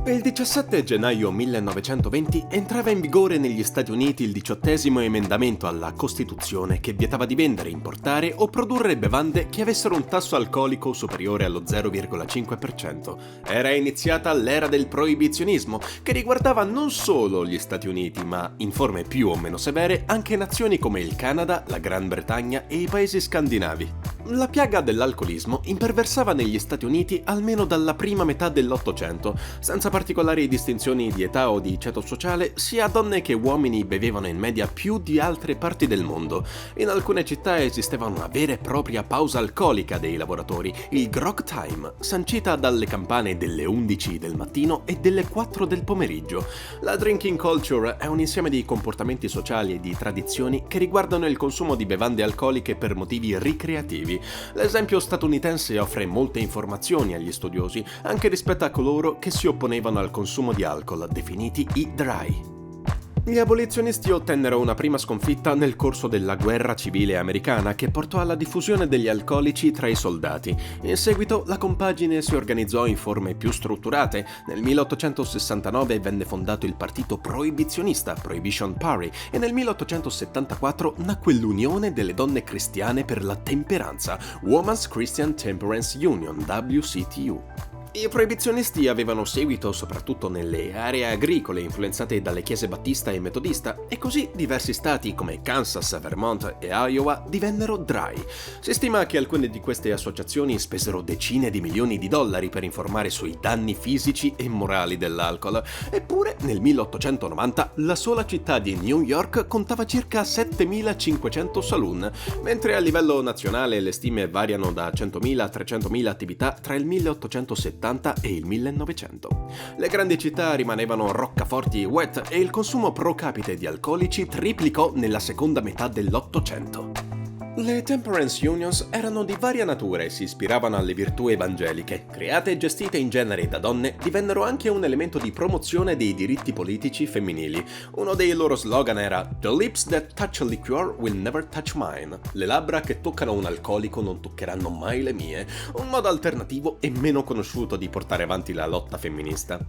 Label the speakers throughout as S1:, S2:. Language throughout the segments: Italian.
S1: Il 17 gennaio 1920 entrava in vigore negli Stati Uniti il 18° emendamento alla Costituzione che vietava di vendere, importare o produrre bevande che avessero un tasso alcolico superiore allo 0,5%. Era iniziata l'era del proibizionismo, che riguardava non solo gli Stati Uniti, ma, in forme più o meno severe, anche nazioni come il Canada, la Gran Bretagna e i paesi scandinavi. La piaga dell'alcolismo imperversava negli Stati Uniti almeno dalla prima metà dell'Ottocento, senza particolari distinzioni di età o di ceto sociale. Sia donne che uomini bevevano in media più di altre parti del mondo. In alcune città esisteva una vera e propria pausa alcolica dei lavoratori, il grog time, sancita dalle campane delle 11 del mattino e delle 4 del pomeriggio. La drinking culture è un insieme di comportamenti sociali e di tradizioni che riguardano il consumo di bevande alcoliche per motivi ricreativi. L'esempio statunitense offre molte informazioni agli studiosi, anche rispetto a coloro che si opponevano al consumo di alcol, definiti i dry. Gli abolizionisti ottennero una prima sconfitta nel corso della guerra civile americana che portò alla diffusione degli alcolici tra i soldati. In seguito la compagine si organizzò in forme più strutturate. Nel 1869 venne fondato il partito proibizionista, Prohibition Party, e nel 1874 nacque l'Unione delle Donne Cristiane per la Temperanza, Women's Christian Temperance Union, WCTU. I proibizionisti avevano seguito soprattutto nelle aree agricole influenzate dalle chiese battista e metodista, e così diversi stati come Kansas, Vermont e Iowa divennero dry. Si stima che alcune di queste associazioni spesero decine di milioni di dollari per informare sui danni fisici e morali dell'alcol. Eppure nel 1890 la sola città di New York contava circa 7.500 saloon, mentre a livello nazionale le stime variano da 100.000 a 300.000 attività tra il 1870 e il 1900. Le grandi città rimanevano roccaforti e wet e il consumo pro capite di alcolici triplicò nella seconda metà dell'Ottocento. Le temperance unions erano di varia natura e si ispiravano alle virtù evangeliche. Create e gestite in genere da donne, divennero anche un elemento di promozione dei diritti politici femminili. Uno dei loro slogan era "The lips that touch a liqueur will never touch mine". Le labbra che toccano un alcolico non toccheranno mai le mie. Un modo alternativo e meno conosciuto di portare avanti la lotta femminista.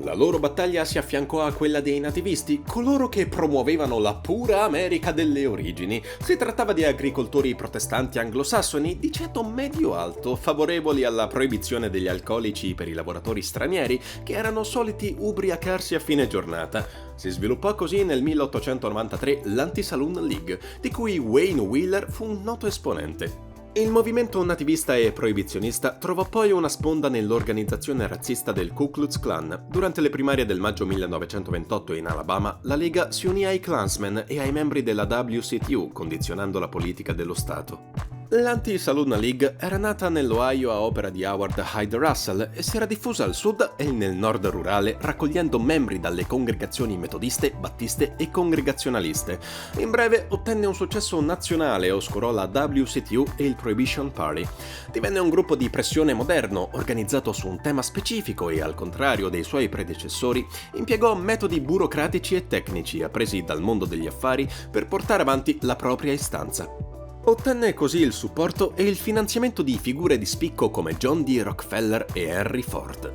S1: La loro battaglia si affiancò a quella dei nativisti, coloro che promuovevano la pura America delle origini. Si trattava di agricoltori protestanti anglosassoni di ceto medio-alto, favorevoli alla proibizione degli alcolici per i lavoratori stranieri, che erano soliti ubriacarsi a fine giornata. Si sviluppò così nel 1893 l'Anti-Saloon League, di cui Wayne Wheeler fu un noto esponente. Il movimento nativista e proibizionista trovò poi una sponda nell'organizzazione razzista del Ku Klux Klan. Durante le primarie del maggio 1928 in Alabama, la Lega si unì ai Klansmen e ai membri della WCTU, condizionando la politica dello Stato. L'Anti-Saloon League era nata nell'Ohio a opera di Howard Hyde Russell e si era diffusa al sud e nel nord rurale, raccogliendo membri dalle congregazioni metodiste, battiste e congregazionaliste. In breve ottenne un successo nazionale e oscurò la WCTU e il Prohibition Party. Divenne un gruppo di pressione moderno, organizzato su un tema specifico e, al contrario dei suoi predecessori, impiegò metodi burocratici e tecnici appresi dal mondo degli affari per portare avanti la propria istanza. Ottenne così il supporto e il finanziamento di figure di spicco come John D. Rockefeller e Henry Ford.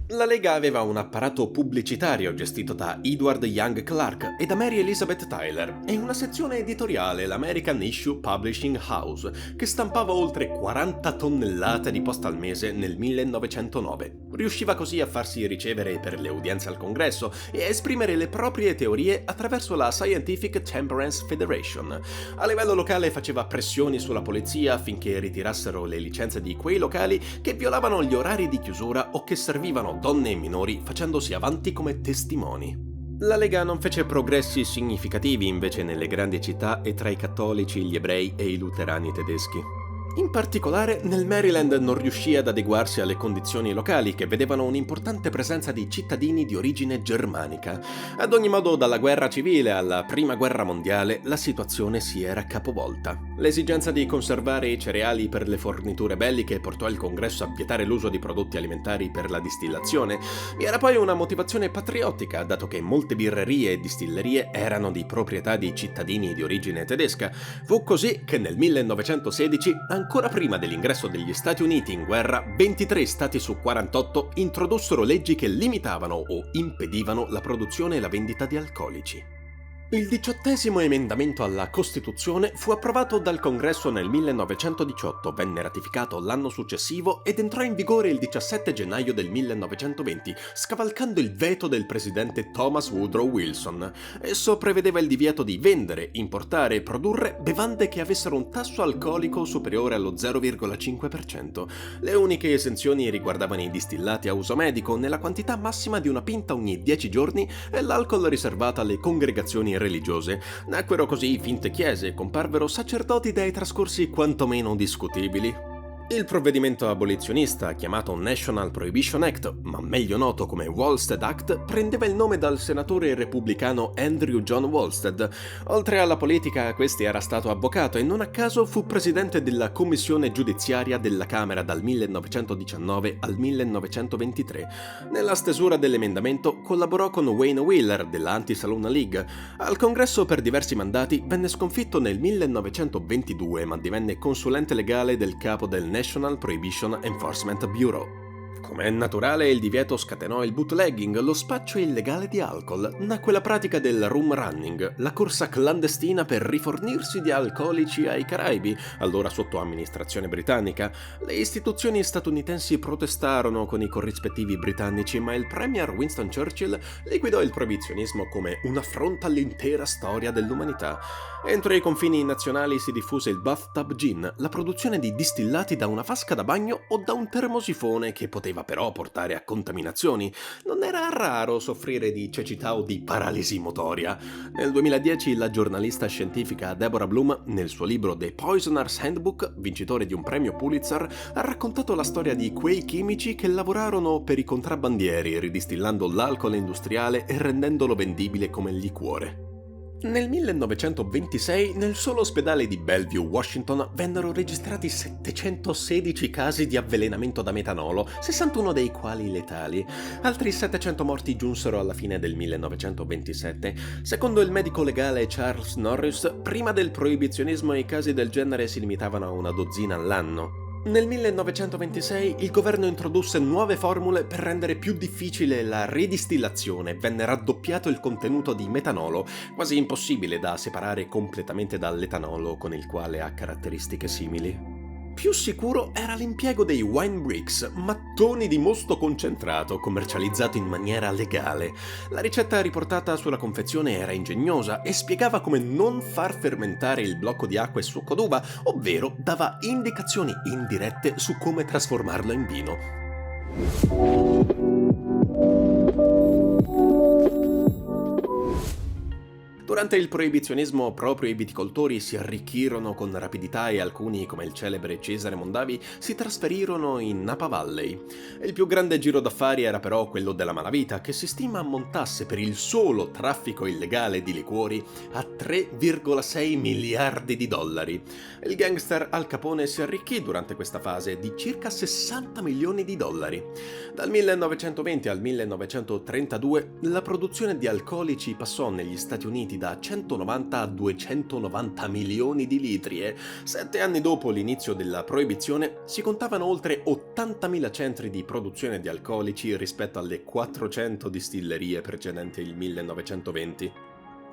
S1: La Lega aveva un apparato pubblicitario gestito da Edward Young Clark e da Mary Elizabeth Tyler e una sezione editoriale, l'American Issue Publishing House, che stampava oltre 40 tonnellate di posta al mese nel 1909. Riusciva così a farsi ricevere per le udienze al Congresso e a esprimere le proprie teorie attraverso la Scientific Temperance Federation. A livello locale faceva pressioni sulla polizia affinché ritirassero le licenze di quei locali che violavano gli orari di chiusura o che servivano donne e minori facendosi avanti come testimoni. La Lega non fece progressi significativi invece nelle grandi città e tra i cattolici, gli ebrei e i luterani tedeschi. In particolare, nel Maryland non riuscì ad adeguarsi alle condizioni locali che vedevano un'importante presenza di cittadini di origine germanica. Ad ogni modo, dalla guerra civile alla prima guerra mondiale, la situazione si era capovolta. L'esigenza di conservare i cereali per le forniture belliche portò il Congresso a vietare l'uso di prodotti alimentari per la distillazione. Vi era poi una motivazione patriottica, dato che molte birrerie e distillerie erano di proprietà di cittadini di origine tedesca. Fu così che nel 1916, ancora prima dell'ingresso degli Stati Uniti in guerra, 23 stati su 48 introdussero leggi che limitavano o impedivano la produzione e la vendita di alcolici. Il 18° emendamento alla Costituzione fu approvato dal Congresso nel 1918, venne ratificato l'anno successivo ed entrò in vigore il 17 gennaio del 1920, scavalcando il veto del presidente Thomas Woodrow Wilson. Esso prevedeva il divieto di vendere, importare e produrre bevande che avessero un tasso alcolico superiore allo 0,5%. Le uniche esenzioni riguardavano i distillati a uso medico nella quantità massima di una pinta ogni 10 giorni e l'alcol riservato alle congregazioni religiose. Nacquero così finte chiese e comparvero sacerdoti dai trascorsi quantomeno discutibili. Il provvedimento abolizionista, chiamato National Prohibition Act, ma meglio noto come Volstead Act, prendeva il nome dal senatore repubblicano Andrew John Volstead. Oltre alla politica, questi era stato avvocato e non a caso fu presidente della commissione giudiziaria della Camera dal 1919 al 1923. Nella stesura dell'emendamento collaborò con Wayne Wheeler della Anti-Saloon League. Al Congresso per diversi mandati venne sconfitto nel 1922, ma divenne consulente legale del capo del National Prohibition Enforcement Bureau. Come è naturale, il divieto scatenò il bootlegging, lo spaccio illegale di alcol. Nacque la pratica del rum running, la corsa clandestina per rifornirsi di alcolici ai Caraibi, allora sotto amministrazione britannica. Le istituzioni statunitensi protestarono con i corrispettivi britannici, ma il premier Winston Churchill liquidò il proibizionismo come un'affronta all'intera storia dell'umanità. Entro i confini nazionali si diffuse il bathtub gin, la produzione di distillati da una vasca da bagno o da un termosifone che poteva però portare a contaminazioni. Non era raro soffrire di cecità o di paralisi motoria. Nel 2010 la giornalista scientifica Deborah Bloom, nel suo libro The Poisoner's Handbook, vincitore di un premio Pulitzer, ha raccontato la storia di quei chimici che lavorarono per i contrabbandieri, ridistillando l'alcol industriale e rendendolo vendibile come liquore. Nel 1926, nel solo ospedale di Bellevue, Washington, vennero registrati 716 casi di avvelenamento da metanolo, 61 dei quali letali. Altri 700 morti giunsero alla fine del 1927. Secondo il medico legale Charles Norris, prima del proibizionismo i casi del genere si limitavano a una dozzina all'anno. Nel 1926 il governo introdusse nuove formule per rendere più difficile la ridistillazione, venne raddoppiato il contenuto di metanolo, quasi impossibile da separare completamente dall'etanolo con il quale ha caratteristiche simili. Più sicuro era l'impiego dei wine bricks, mattoni di mosto concentrato, commercializzato in maniera legale. La ricetta riportata sulla confezione era ingegnosa e spiegava come non far fermentare il blocco di acqua e succo d'uva, ovvero dava indicazioni indirette su come trasformarlo in vino. Durante il proibizionismo proprio i viticoltori si arricchirono con rapidità e alcuni, come il celebre Cesare Mondavi, si trasferirono in Napa Valley. Il più grande giro d'affari era però quello della malavita, che si stima ammontasse per il solo traffico illegale di liquori a 3,6 miliardi di dollari. Il gangster Al Capone si arricchì durante questa fase di circa 60 milioni di dollari. Dal 1920 al 1932 la produzione di alcolici passò negli Stati Uniti da 190 a 290 milioni di litri e 7 anni dopo l'inizio della proibizione si contavano oltre 80.000 centri di produzione di alcolici rispetto alle 400 distillerie precedenti il 1920.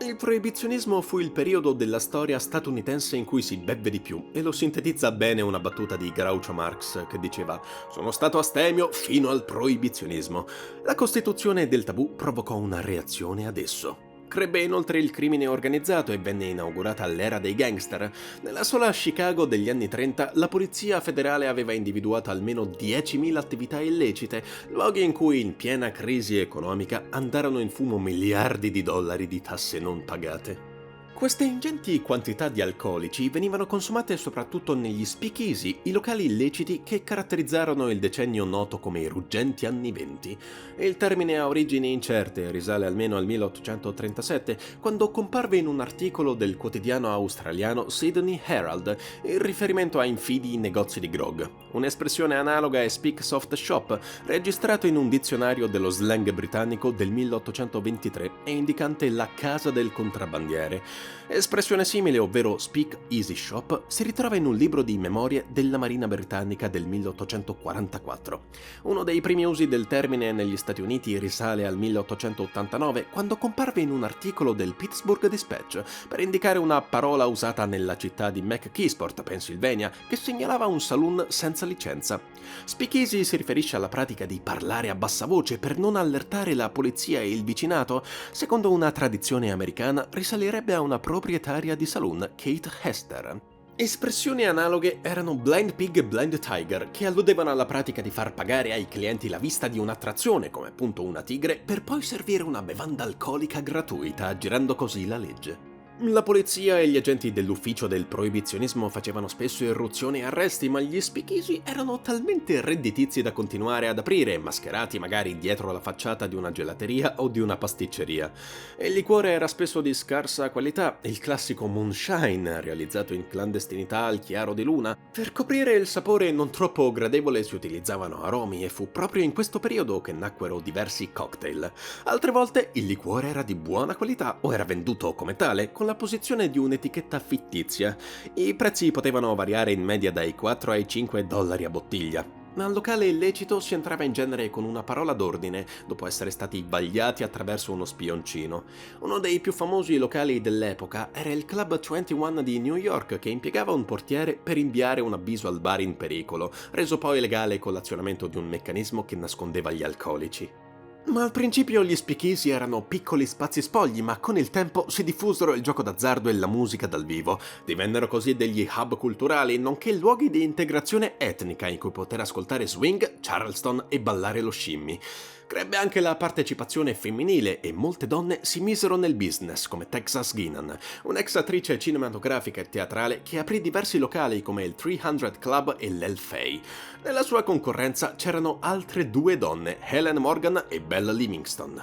S1: Il proibizionismo fu il periodo della storia statunitense in cui si beve di più e lo sintetizza bene una battuta di Groucho Marx che diceva «Sono stato astemio fino al proibizionismo». La costituzione del tabù provocò una reazione ad esso. Crebbe inoltre il crimine organizzato e venne inaugurata l'era dei gangster. Nella sola Chicago degli anni 30 la polizia federale aveva individuato almeno 10.000 attività illecite, luoghi in cui in piena crisi economica andarono in fumo miliardi di dollari di tasse non pagate. Queste ingenti quantità di alcolici venivano consumate soprattutto negli speakeasy, i locali illeciti che caratterizzarono il decennio noto come i ruggenti anni venti. Il termine ha origini incerte, risale almeno al 1837, quando comparve in un articolo del quotidiano australiano Sydney Herald il riferimento a infidi negozi di grog. Un'espressione analoga è speak soft shop, registrato in un dizionario dello slang britannico del 1823 e indicante la casa del contrabbandiere. Espressione simile, ovvero speak easy shop, si ritrova in un libro di memorie della Marina britannica del 1844. Uno dei primi usi del termine negli Stati Uniti risale al 1889, quando comparve in un articolo del Pittsburgh Dispatch per indicare una parola usata nella città di McKeesport, Pennsylvania, che segnalava un saloon senza licenza. Speakeasy si riferisce alla pratica di parlare a bassa voce per non allertare la polizia e il vicinato. Secondo una tradizione americana, risalirebbe a una proprietaria di saloon, Kate Hester. Espressioni analoghe erano blind pig e blind tiger, che alludevano alla pratica di far pagare ai clienti la vista di un'attrazione, come appunto una tigre, per poi servire una bevanda alcolica gratuita, aggirando così la legge. La polizia e gli agenti dell'ufficio del proibizionismo facevano spesso irruzioni e arresti, ma gli speakeasy erano talmente redditizi da continuare ad aprire, mascherati magari dietro la facciata di una gelateria o di una pasticceria. Il liquore era spesso di scarsa qualità, il classico moonshine, realizzato in clandestinità al chiaro di luna. Per coprire il sapore non troppo gradevole si utilizzavano aromi e fu proprio in questo periodo che nacquero diversi cocktail. Altre volte il liquore era di buona qualità o era venduto come tale, con la posizione di un'etichetta fittizia. I prezzi potevano variare in media dai 4 ai 5 dollari a bottiglia. Al locale illecito si entrava in genere con una parola d'ordine, dopo essere stati vagliati attraverso uno spioncino. Uno dei più famosi locali dell'epoca era il Club 21 di New York, che impiegava un portiere per inviare un avviso al bar in pericolo, reso poi legale con l'azionamento di un meccanismo che nascondeva gli alcolici. Ma al principio gli speakeasy erano piccoli spazi spogli, ma con il tempo si diffusero il gioco d'azzardo e la musica dal vivo. Divennero così degli hub culturali, nonché luoghi di integrazione etnica in cui poter ascoltare swing, charleston e ballare lo shimmy. Crebbe anche la partecipazione femminile e molte donne si misero nel business, come Texas Guinan, un'ex attrice cinematografica e teatrale che aprì diversi locali come il 300 Club e l'Elfay. Nella sua concorrenza c'erano altre due donne, Helen Morgan e Belle Livingston.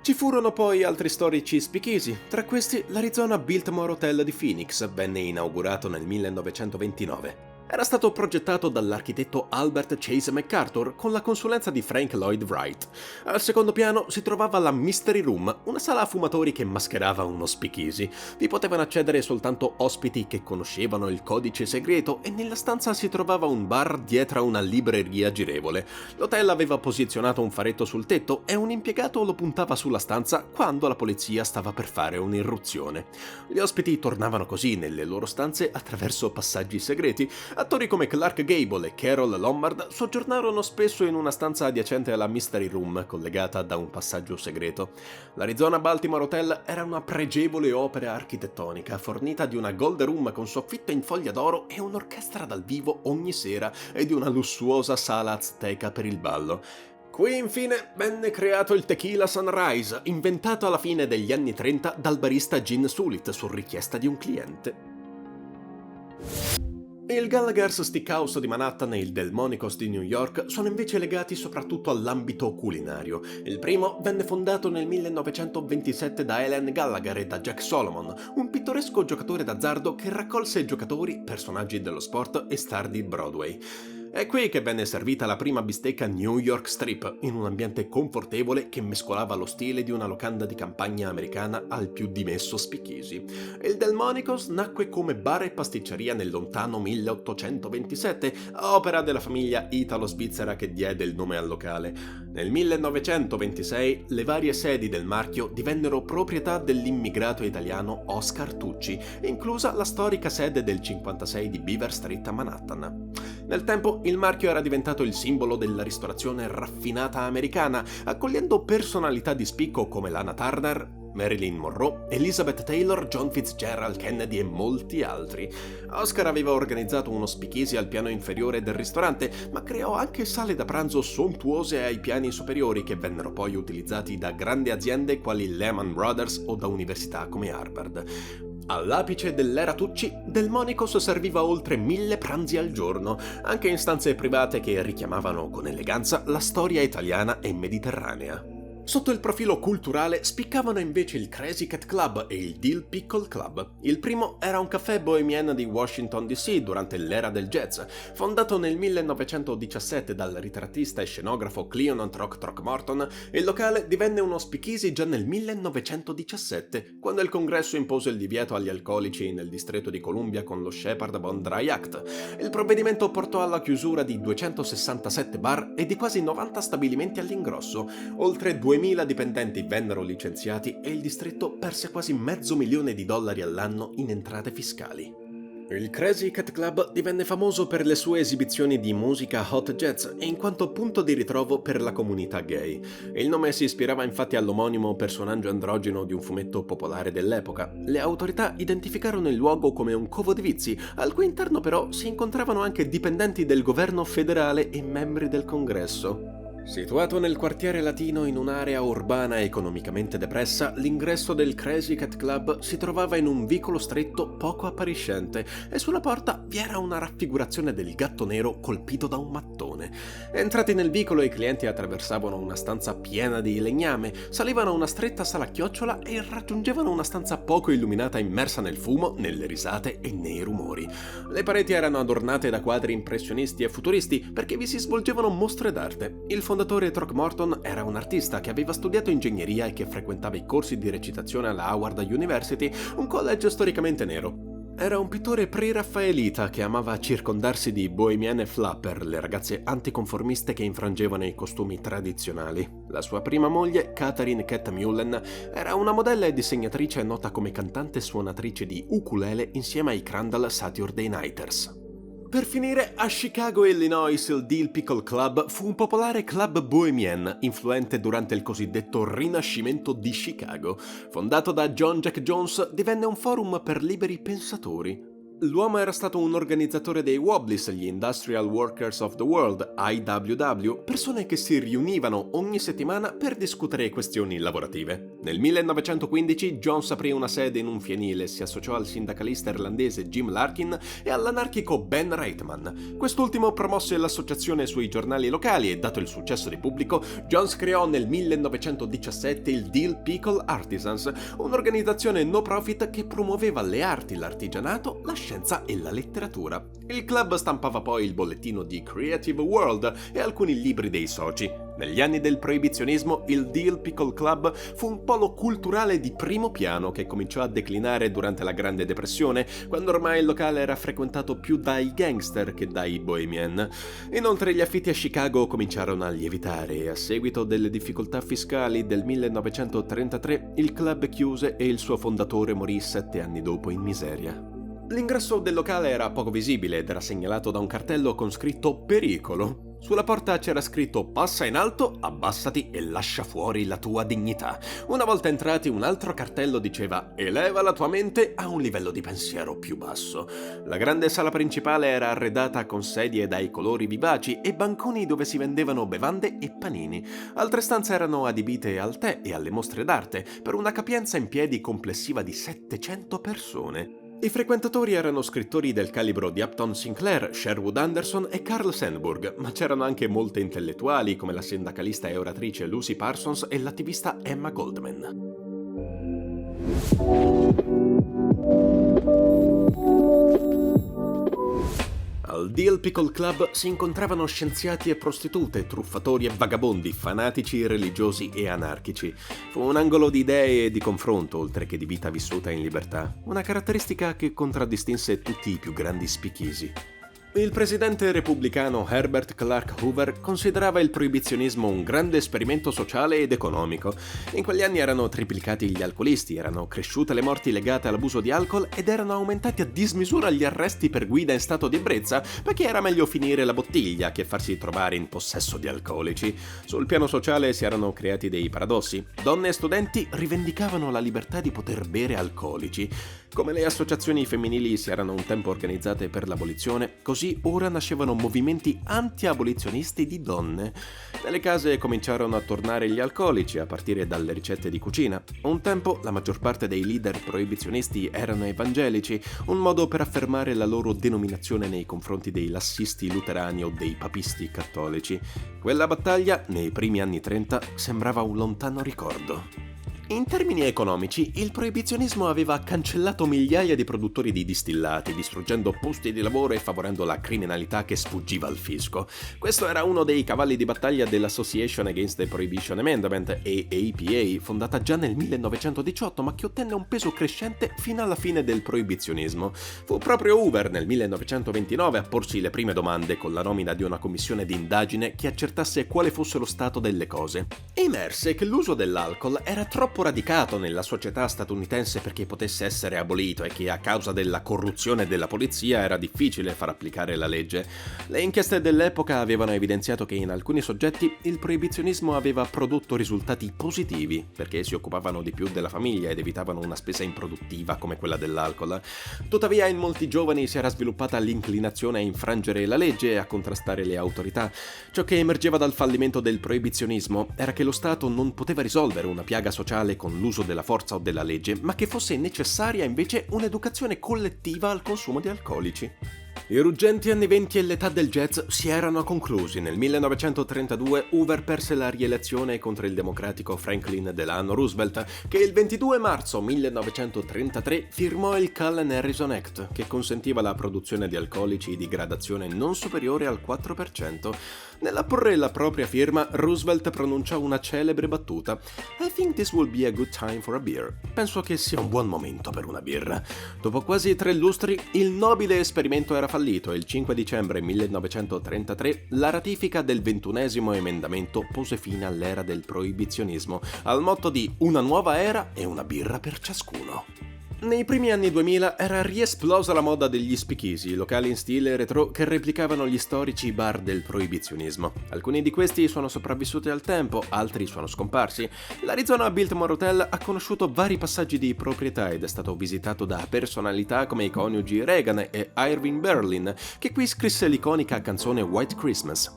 S1: Ci furono poi altri storici speakeasy, tra questi l'Arizona Biltmore Hotel di Phoenix, venne inaugurato nel 1929. Era stato progettato dall'architetto Albert Chase MacArthur con la consulenza di Frank Lloyd Wright. Al secondo piano si trovava la Mystery Room, una sala a fumatori che mascherava uno speakeasy. Vi potevano accedere soltanto ospiti che conoscevano il codice segreto e nella stanza si trovava un bar dietro a una libreria girevole. L'hotel aveva posizionato un faretto sul tetto e un impiegato lo puntava sulla stanza quando la polizia stava per fare un'irruzione. Gli ospiti tornavano così nelle loro stanze attraverso passaggi segreti. Attori come Clark Gable e Carol Lombard soggiornarono spesso in una stanza adiacente alla Mystery Room, collegata da un passaggio segreto. L'Arizona Baltimore Hotel era una pregevole opera architettonica, fornita di una gold room con soffitto in foglia d'oro e un'orchestra dal vivo ogni sera e di una lussuosa sala azteca per il ballo. Qui infine venne creato il Tequila Sunrise, inventato alla fine degli anni 30 dal barista Gene Sulit su richiesta di un cliente. Il Gallagher's Steakhouse di Manhattan e il Delmonico's di New York sono invece legati soprattutto all'ambito culinario. Il primo venne fondato nel 1927 da Helen Gallagher e da Jack Solomon, un pittoresco giocatore d'azzardo che raccolse giocatori, personaggi dello sport e star di Broadway. È qui che venne servita la prima bistecca New York Strip, in un ambiente confortevole che mescolava lo stile di una locanda di campagna americana al più dimesso speakeasy. Il Delmonico's nacque come bar e pasticceria nel lontano 1827, opera della famiglia italo-svizzera che diede il nome al locale. Nel 1926 le varie sedi del marchio divennero proprietà dell'immigrato italiano Oscar Tucci, inclusa la storica sede del 56 di Beaver Street a Manhattan. Nel tempo il marchio era diventato il simbolo della ristorazione raffinata americana, accogliendo personalità di spicco come Lana Turner, Marilyn Monroe, Elizabeth Taylor, John Fitzgerald Kennedy e molti altri. Oscar aveva organizzato uno speakeasy al piano inferiore del ristorante, ma creò anche sale da pranzo sontuose ai piani superiori che vennero poi utilizzati da grandi aziende quali Lehman Brothers o da università come Harvard. All'apice dell'era Tucci, Delmonicos serviva oltre 1000 pranzi al giorno, anche in stanze private che richiamavano con eleganza la storia italiana e mediterranea. Sotto il profilo culturale spiccavano invece il Crazy Cat Club e il Dill Pickle Club. Il primo era un caffè bohemian di Washington DC durante l'era del jazz, fondato nel 1917 dal ritrattista e scenografo Cleon Throckmorton. Il locale divenne uno speakeasy già nel 1917, quando il congresso impose il divieto agli alcolici nel distretto di Columbia con lo Shepard Bond Dry Act. Il provvedimento portò alla chiusura di 267 bar e di quasi 90 stabilimenti all'ingrosso. Oltre 2000 dipendenti vennero licenziati e il distretto perse quasi $500,000 all'anno in entrate fiscali. Il Crazy Cat Club divenne famoso per le sue esibizioni di musica hot jazz e in quanto punto di ritrovo per la comunità gay. Il nome si ispirava infatti all'omonimo personaggio androgeno di un fumetto popolare dell'epoca. Le autorità identificarono il luogo come un covo di vizi, al cui interno però si incontravano anche dipendenti del governo federale e membri del congresso. Situato nel quartiere latino in un'area urbana economicamente depressa, l'ingresso del Crazy Cat Club si trovava in un vicolo stretto poco appariscente e sulla porta vi era una raffigurazione del gatto nero colpito da un mattone. Entrati nel vicolo, i clienti attraversavano una stanza piena di legname, salivano una stretta sala a chiocciola e raggiungevano una stanza poco illuminata immersa nel fumo, nelle risate e nei rumori. Le pareti erano adornate da quadri impressionisti e futuristi perché vi si svolgevano mostre d'arte. Il fondatore Throckmorton era un artista che aveva studiato ingegneria e che frequentava i corsi di recitazione alla Howard University, un college storicamente nero. Era un pittore pre-raffaelita che amava circondarsi di bohemiane flapper, le ragazze anticonformiste che infrangevano i costumi tradizionali. La sua prima moglie, Catherine Cat Mullen, era una modella e disegnatrice nota come cantante e suonatrice di ukulele insieme ai Crandall Saturday Nighters. Per finire, a Chicago, Illinois, il Dill Pickle Club fu un popolare club bohemian, influente durante il cosiddetto Rinascimento di Chicago. Fondato da John Jack Jones, divenne un forum per liberi pensatori. L'uomo era stato un organizzatore dei Wobblies, gli Industrial Workers of the World, IWW, persone che si riunivano ogni settimana per discutere questioni lavorative. Nel 1915 Jones aprì una sede in un fienile, si associò al sindacalista irlandese Jim Larkin e all'anarchico Ben Reitman. Quest'ultimo promosse l'associazione sui giornali locali e, dato il successo di pubblico, Jones creò nel 1917 il Dill Pickle Artisans, un'organizzazione no profit che promuoveva le arti, l'artigianato, la scienza e la letteratura. Il club stampava poi il bollettino di Creative World e alcuni libri dei soci. Negli anni del proibizionismo, il Dill Pickle Club fu un polo culturale di primo piano che cominciò a declinare durante la Grande Depressione, quando ormai il locale era frequentato più dai gangster che dai bohemian. Inoltre gli affitti a Chicago cominciarono a lievitare e a seguito delle difficoltà fiscali del 1933 il club chiuse e il suo fondatore morì 7 anni dopo in miseria. L'ingresso del locale era poco visibile ed era segnalato da un cartello con scritto "Pericolo". Sulla porta c'era scritto "Passa in alto, abbassati e lascia fuori la tua dignità". Una volta entrati, un altro cartello diceva "Eleva la tua mente a un livello di pensiero più basso". La grande sala principale era arredata con sedie dai colori vivaci e banconi dove si vendevano bevande e panini. Altre stanze erano adibite al tè e alle mostre d'arte, per una capienza in piedi complessiva di 700 persone. I frequentatori erano scrittori del calibro di Upton Sinclair, Sherwood Anderson e Carl Sandburg, ma c'erano anche molte intellettuali come la sindacalista e oratrice Lucy Parsons e l'attivista Emma Goldman. Al Dill Pickle Club si incontravano scienziati e prostitute, truffatori e vagabondi, fanatici, religiosi e anarchici. Fu un angolo di idee e di confronto, oltre che di vita vissuta in libertà, una caratteristica che contraddistinse tutti i più grandi speakeasy. Il presidente repubblicano Herbert Clark Hoover considerava il proibizionismo un grande esperimento sociale ed economico. In quegli anni erano triplicati gli alcolisti, erano cresciute le morti legate all'abuso di alcol ed erano aumentati a dismisura gli arresti per guida in stato di ebbrezza, perché era meglio finire la bottiglia che farsi trovare in possesso di alcolici. Sul piano sociale si erano creati dei paradossi. Donne e studenti rivendicavano la libertà di poter bere alcolici. Come le associazioni femminili si erano un tempo organizzate per l'abolizione, così ora nascevano movimenti anti-abolizionisti di donne. Nelle case cominciarono a tornare gli alcolici, a partire dalle ricette di cucina. Un tempo la maggior parte dei leader proibizionisti erano evangelici, un modo per affermare la loro denominazione nei confronti dei lassisti luterani o dei papisti cattolici. Quella battaglia, nei primi anni 30, sembrava un lontano ricordo. In termini economici, il proibizionismo aveva cancellato migliaia di produttori di distillati, distruggendo posti di lavoro e favorendo la criminalità che sfuggiva al fisco. Questo era uno dei cavalli di battaglia dell'Association Against the Prohibition Amendment, AAPA, fondata già nel 1918, ma che ottenne un peso crescente fino alla fine del proibizionismo. Fu proprio Hoover nel 1929 a porsi le prime domande con la nomina di una commissione di indagine che accertasse quale fosse lo stato delle cose. Emerse che l'uso dell'alcol era troppo radicato nella società statunitense perché potesse essere abolito e che a causa della corruzione della polizia era difficile far applicare la legge. Le inchieste dell'epoca avevano evidenziato che in alcuni soggetti il proibizionismo aveva prodotto risultati positivi perché si occupavano di più della famiglia ed evitavano una spesa improduttiva come quella dell'alcol. Tuttavia in molti giovani si era sviluppata l'inclinazione a infrangere la legge e a contrastare le autorità. Ciò che emergeva dal fallimento del proibizionismo era che lo Stato non poteva risolvere una piaga sociale con l'uso della forza o della legge, ma che fosse necessaria invece un'educazione collettiva al consumo di alcolici. I ruggenti anni 20 e l'età del jazz si erano conclusi. Nel 1932 Hoover perse la rielezione contro il democratico Franklin Delano Roosevelt, che il 22 marzo 1933 firmò il Cullen-Harrison Act, che consentiva la produzione di alcolici di gradazione non superiore al 4%. Nell'apporre la propria firma, Roosevelt pronunciò una celebre battuta: "I think this will be a good time for a beer." Penso che sia un buon momento per una birra. Dopo quasi 3 lustri, il nobile esperimento era fallito e il 5 dicembre 1933 la ratifica del 21esimo emendamento pose fine all'era del proibizionismo, al motto di "una nuova era e una birra per ciascuno". Nei primi anni 2000 era riesplosa la moda degli speakeasy, locali in stile retro che replicavano gli storici bar del proibizionismo. Alcuni di questi sono sopravvissuti al tempo, altri sono scomparsi. L'Arizona Biltmore Hotel ha conosciuto vari passaggi di proprietà ed è stato visitato da personalità come i coniugi Reagan e Irving Berlin, che qui scrisse l'iconica canzone White Christmas.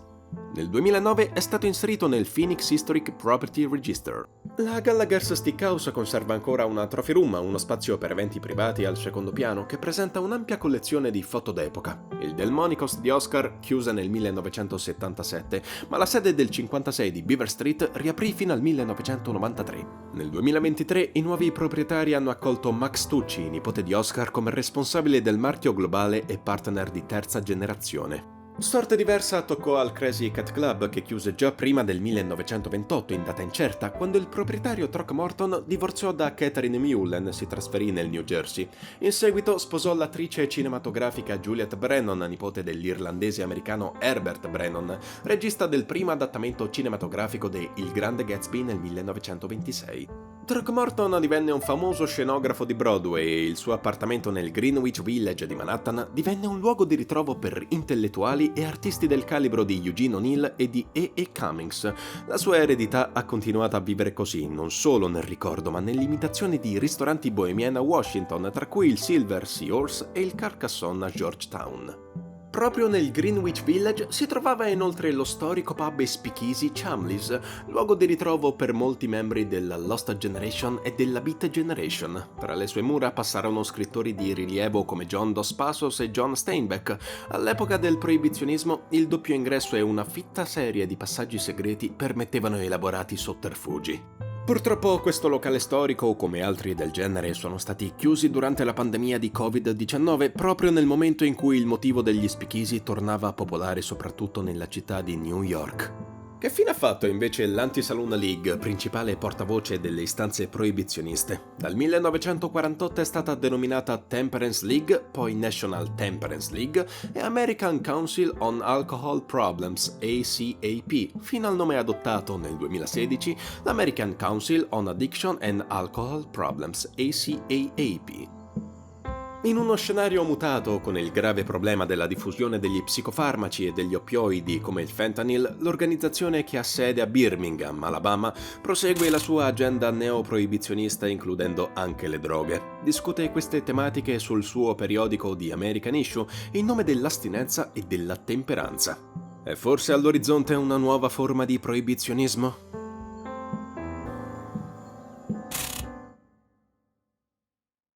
S1: Nel 2009 è stato inserito nel Phoenix Historic Property Register. La Gallagher's Steakhouse conserva ancora una trophy room, uno spazio per eventi privati al secondo piano che presenta un'ampia collezione di foto d'epoca. Il Delmonico's di Oscar chiuse nel 1977, ma la sede del 56 di Beaver Street riaprì fino al 1993. Nel 2023 i nuovi proprietari hanno accolto Max Tucci, nipote di Oscar, come responsabile del marchio globale e partner di terza generazione. Sorte diversa toccò al Crazy Cat Club, che chiuse già prima del 1928 in data incerta, quando il proprietario Throckmorton divorziò da Catherine Mullen e si trasferì nel New Jersey. In seguito sposò l'attrice cinematografica Juliette Brennan, nipote dell'irlandese americano Herbert Brennan, regista del primo adattamento cinematografico de Il Grande Gatsby nel 1926. Throckmorton divenne un famoso scenografo di Broadway e il suo appartamento nel Greenwich Village di Manhattan divenne un luogo di ritrovo per intellettuali e artisti del calibro di Eugene O'Neill e di E. Cummings. La sua eredità ha continuato a vivere così, non solo nel ricordo, ma nell'imitazione di ristoranti bohemiani a Washington, tra cui il Silver Sea Horse e il Carcassonne a Georgetown. Proprio nel Greenwich Village si trovava inoltre lo storico pub e speakeasy Chambliss, luogo di ritrovo per molti membri della Lost Generation e della Beat Generation. Tra le sue mura passarono scrittori di rilievo come John Dos Passos e John Steinbeck. All'epoca del proibizionismo, il doppio ingresso e una fitta serie di passaggi segreti permettevano elaborati sotterfugi. Purtroppo questo locale storico, come altri del genere, sono stati chiusi durante la pandemia di Covid-19, proprio nel momento in cui il motivo degli speakeasy tornava popolare soprattutto nella città di New York. Che fine ha fatto invece l'Anti-Saloon League, principale portavoce delle istanze proibizioniste? Dal 1948 è stata denominata Temperance League, poi National Temperance League e American Council on Alcohol Problems, ACAP, fino al nome adottato nel 2016, l'American Council on Addiction and Alcohol Problems, ACAAP. In uno scenario mutato, con il grave problema della diffusione degli psicofarmaci e degli oppioidi come il fentanyl, l'organizzazione che ha sede a Birmingham, Alabama, prosegue la sua agenda neoproibizionista includendo anche le droghe. Discute queste tematiche sul suo periodico The American Issue in nome dell'astinenza e della temperanza. È forse all'orizzonte una nuova forma di proibizionismo?